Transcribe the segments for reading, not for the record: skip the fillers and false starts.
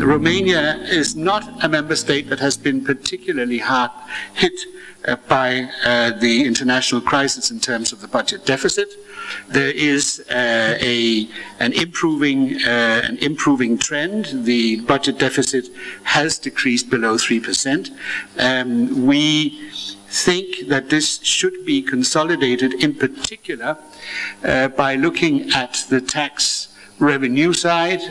Romania is not a member state that has been particularly hard hit by the international crisis in terms of the budget deficit. There is an improving trend. The budget deficit has decreased below 3%. We think that this should be consolidated in particular by looking at the tax revenue side.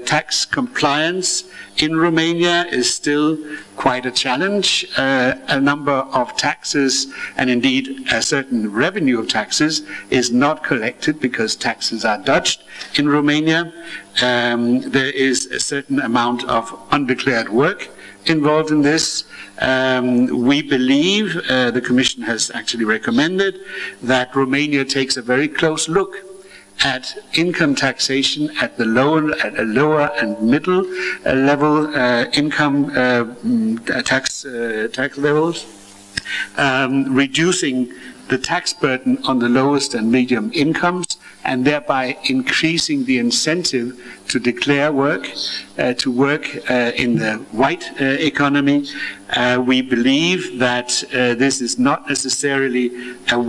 Tax compliance in Romania is still quite a challenge. A number of taxes, and indeed a certain revenue of taxes, is not collected because taxes are dodged in Romania. There is a certain amount of undeclared work involved in this. We believe, the Commission has actually recommended, that Romania takes a very close look at income taxation at a lower and middle level income tax levels, reducing the tax burden on the lowest and medium incomes, and thereby increasing the incentive to declare work, to work in the white economy. We believe that this is not necessarily a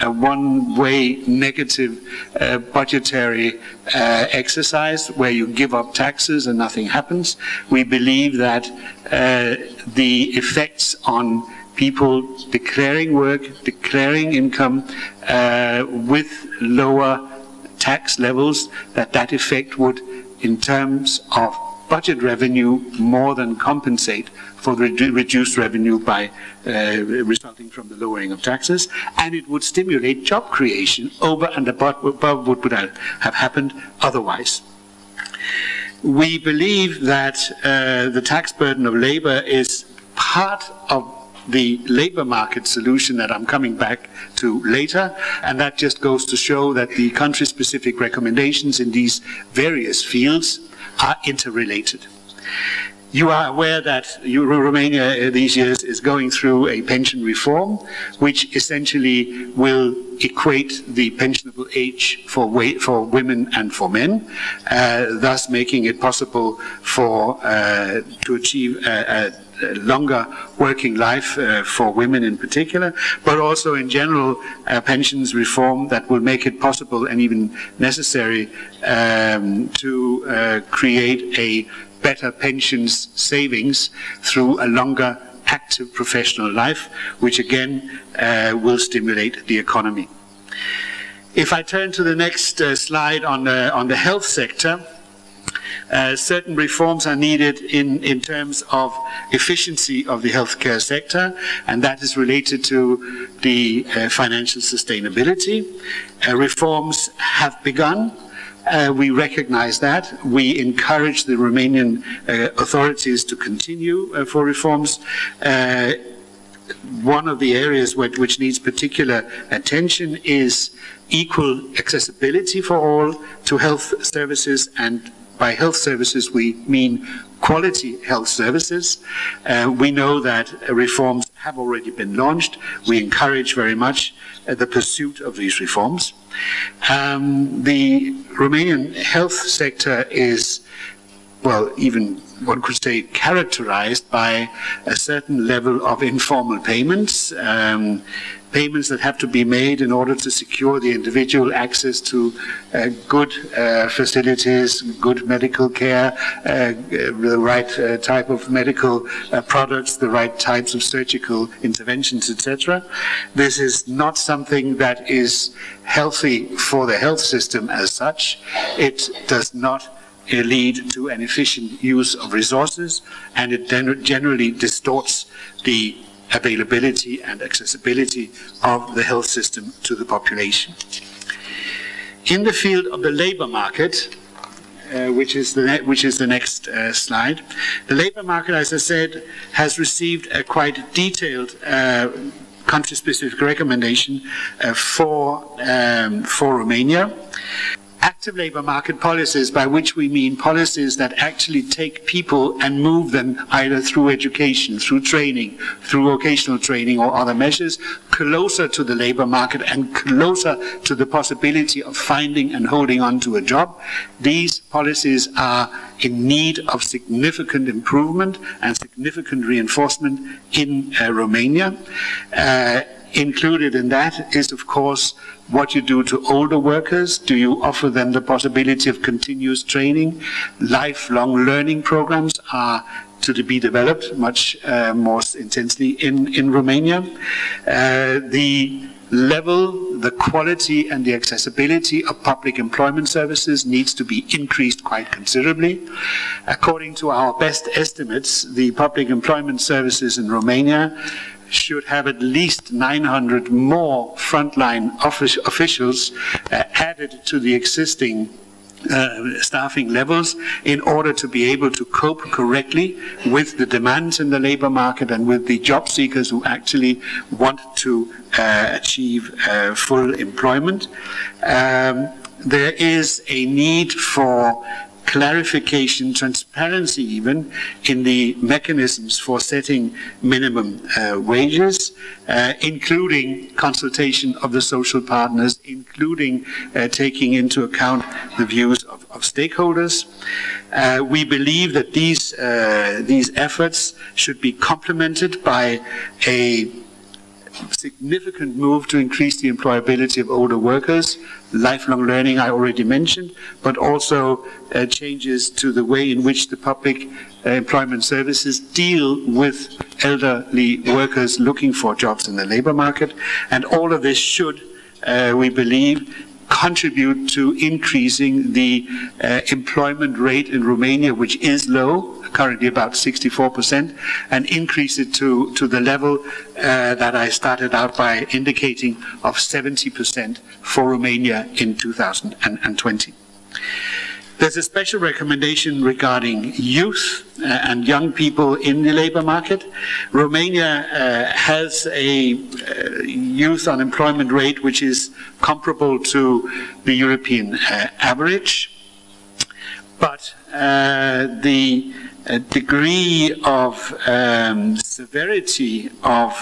one-way negative budgetary exercise where you give up taxes and nothing happens. We believe that the effects on people declaring work, declaring income with lower tax levels, that effect would, in terms of budget revenue, more than compensate for the reduced revenue by resulting from the lowering of taxes, and it would stimulate job creation over and above what would have happened otherwise. We believe that the tax burden of labor is part of the labor market solution that I'm coming back to later, and that just goes to show that the country-specific recommendations in these various fields are interrelated. You are aware that Romania these years is going through a pension reform, which essentially will equate the pensionable age for women and for men, thus making it possible to achieve a longer working life for women in particular, but also in general pensions reform that will make it possible and even necessary to create a better pensions savings through a longer active professional life, which again will stimulate the economy. If I turn to the next slide on the health sector, certain reforms are needed in terms of efficiency of the healthcare sector, and that is related to the financial sustainability. Reforms have begun. We recognize that. We encourage the Romanian authorities to continue for reforms. One of the areas which needs particular attention is equal accessibility for all to health services, and by health services we mean quality health services. We know that reforms have already been launched. We encourage very much the pursuit of these reforms. The Romanian health sector is, well, even one could say characterized by a certain level of informal payments, payments that have to be made in order to secure the individual access to good facilities, good medical care, the right type of medical products, the right types of surgical interventions, etc. This is not something that is healthy for the health system as such. It does not lead to an efficient use of resources, and it generally distorts the availability and accessibility of the health system to the population. In the field of the labor market, which is the next slide, the labor market, as I said, has received a quite detailed country-specific recommendation for Romania. Active labour market policies, by which we mean policies that actually take people and move them either through education, through training, through vocational training or other measures, closer to the labour market and closer to the possibility of finding and holding on to a job. These policies are in need of significant improvement and significant reinforcement in Romania. Included in that is, of course, what you do to older workers. Do you offer them the possibility of continuous training? Lifelong learning programs are to be developed much more intensely in Romania. The level, the quality and the accessibility of public employment services needs to be increased quite considerably. According to our best estimates, the public employment services in Romania should have at least 900 more frontline officials added to the existing staffing levels in order to be able to cope correctly with the demands in the labour market and with the job seekers who actually want to achieve full employment. There is a need for clarification, transparency even, in the mechanisms for setting minimum wages, including consultation of the social partners, including taking into account the views of stakeholders. We believe that these efforts should be complemented by a significant move to increase the employability of older workers, lifelong learning I already mentioned, but also changes to the way in which the public employment services deal with elderly workers looking for jobs in the labour market. And all of this should, we believe, contribute to increasing the employment rate in Romania, which is low, currently about 64%, and increase it to the level that I started out by indicating of 70% for Romania in 2020. There's a special recommendation regarding youth and young people in the labour market. Romania has a youth unemployment rate which is comparable to the European average, but the degree of severity of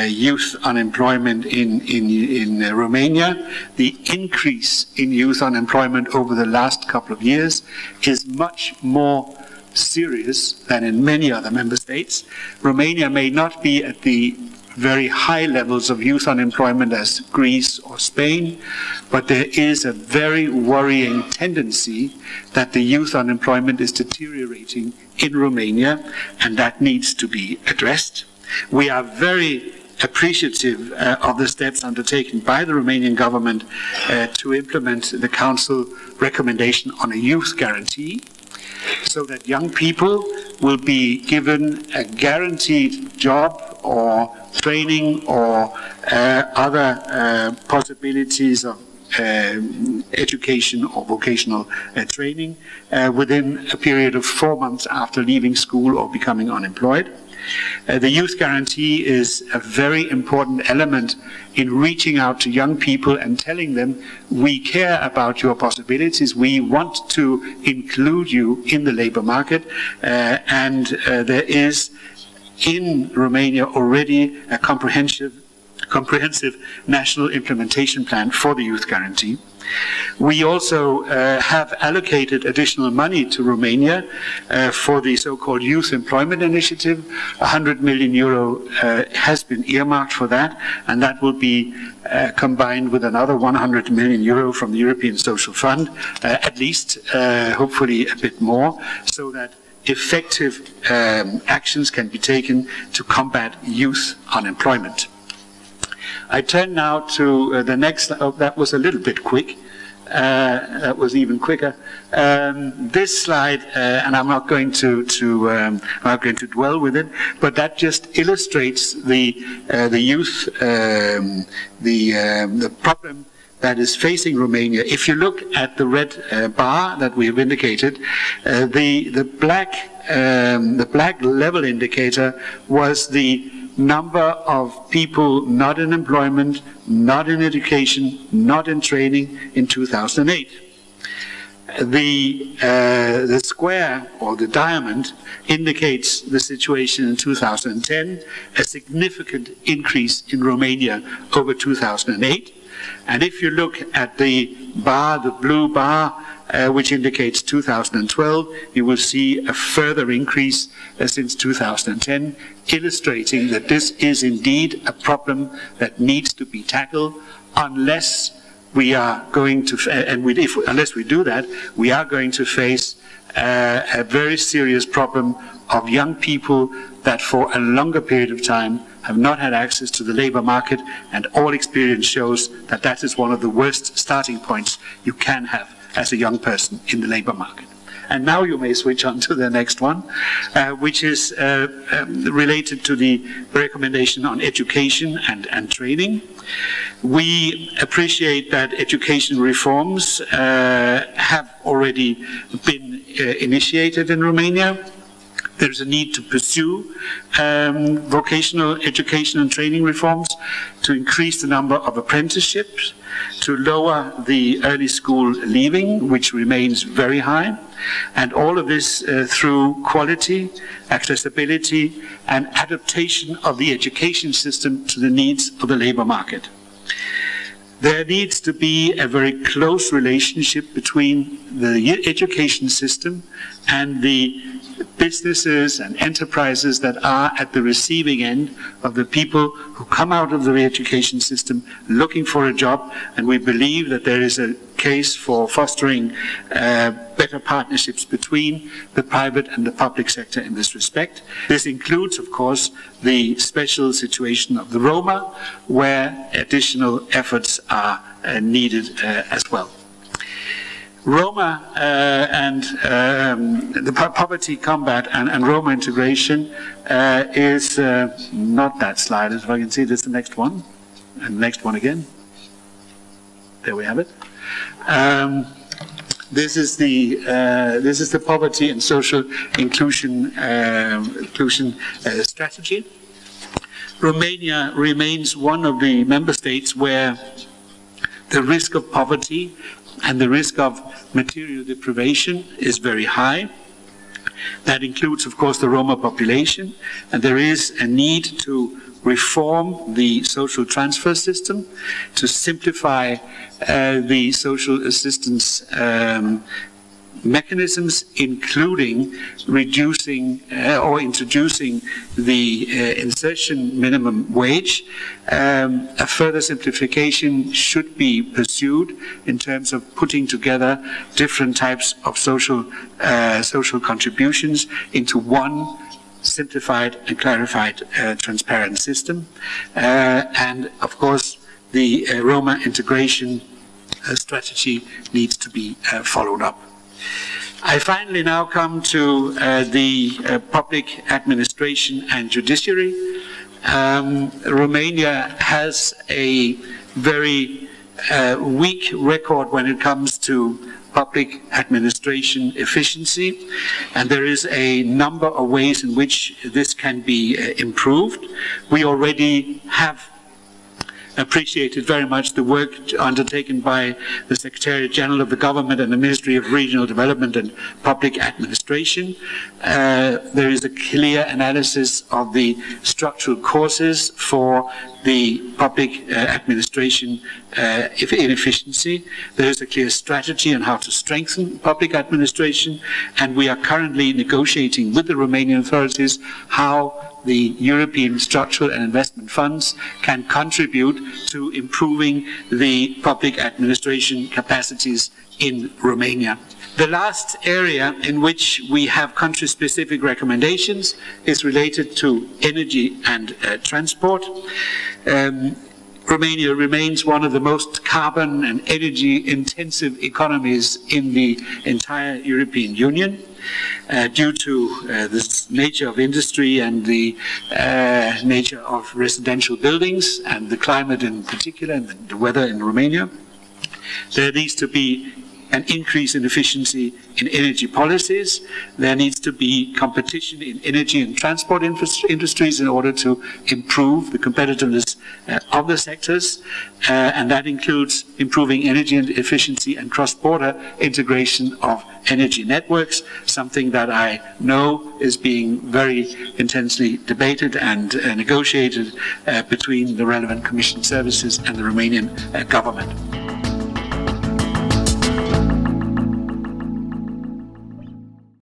youth unemployment in Romania, the increase in youth unemployment over the last couple of years is much more serious than in many other member states. Romania may not be at the very high levels of youth unemployment as Greece or Spain, but there is a very worrying tendency that the youth unemployment is deteriorating in Romania, and that needs to be addressed. We are very appreciative of the steps undertaken by the Romanian government to implement the Council recommendation on a youth guarantee, so that young people will be given a guaranteed job or training or other possibilities of education or vocational training within a period of 4 months after leaving school or becoming unemployed. The youth guarantee is a very important element in reaching out to young people and telling them, we care about your possibilities, we want to include you in the labour market, and there is in Romania already a comprehensive national implementation plan for the youth guarantee. We also have allocated additional money to Romania for the so-called Youth Employment Initiative. 100 million euro has been earmarked for that, and that will be combined with another 100 million euro from the European Social Fund, at least, hopefully a bit more, so that effective actions can be taken to combat youth unemployment. I turn now to the next. Oh, that was a little bit quick. That was even quicker. This slide, and I'm not going to dwell with it, but that just illustrates the youth, the problem that is facing Romania. If you look at the red bar that we have indicated, the black level indicator was the number of people not in employment, not in education, not in training in 2008. the square or the diamond indicates the situation in 2010, a significant increase in Romania over 2008. And if you look at the bar, the blue bar, which indicates 2012, you will see a further increase since 2010, illustrating that this is indeed a problem that needs to be tackled unless we are going to, unless we do that, we are going to face a very serious problem of young people that for a longer period of time have not had access to the labor market, and all experience shows that that is one of the worst starting points you can have as a young person in the labor market. And now you may switch on to the next one, which is related to the recommendation on education and training. We appreciate that education reforms have already been initiated in Romania. There's a need to pursue vocational education and training reforms to increase the number of apprenticeships, to lower the early school leaving, which remains very high, and all of this through quality, accessibility, and adaptation of the education system to the needs of the labor market. There needs to be a very close relationship between the education system and the businesses and enterprises that are at the receiving end of the people who come out of the education system looking for a job, and we believe that there is a case for fostering better partnerships between the private and the public sector in this respect. This includes, of course, the special situation of the Roma, where additional efforts are needed as well. Roma and the poverty combat and Roma integration is not that slide, as I can see. This is the next one, and the next one again. There we have it. This is the poverty and social inclusion strategy. Romania remains one of the member states where the risk of poverty and the risk of material deprivation is very high. That includes, of course, the Roma population, and there is a need to reform the social transfer system, to simplify the social assistance mechanisms, including reducing or introducing the insertion minimum wage. A further simplification should be pursued in terms of putting together different types of social contributions into one simplified and clarified transparent system. And of course, the Roma integration strategy needs to be followed up. I finally now come to the public administration and judiciary. Romania has a very weak record when it comes to public administration efficiency, and there is a number of ways in which this can be improved. We already have appreciated very much the work undertaken by the Secretariat General of the Government and the Ministry of Regional Development and Public Administration. There is a clear analysis of the structural causes for the public administration inefficiency. There is a clear strategy on how to strengthen public administration, and we are currently negotiating with the Romanian authorities how the European structural and investment funds can contribute to improving the public administration capacities in Romania. The last area in which we have country-specific recommendations is related to energy and transport. Romania remains one of the most carbon and energy-intensive economies in the entire European Union. Due to the nature of industry and the nature of residential buildings and the climate in particular and the weather in Romania, there needs to be an increase in efficiency in energy policies. There needs to be competition in energy and transport industries in order to improve the competitiveness of the sectors, and that includes improving energy and efficiency and cross-border integration of energy networks, something that I know is being very intensely debated and negotiated between the relevant Commission services and the Romanian government.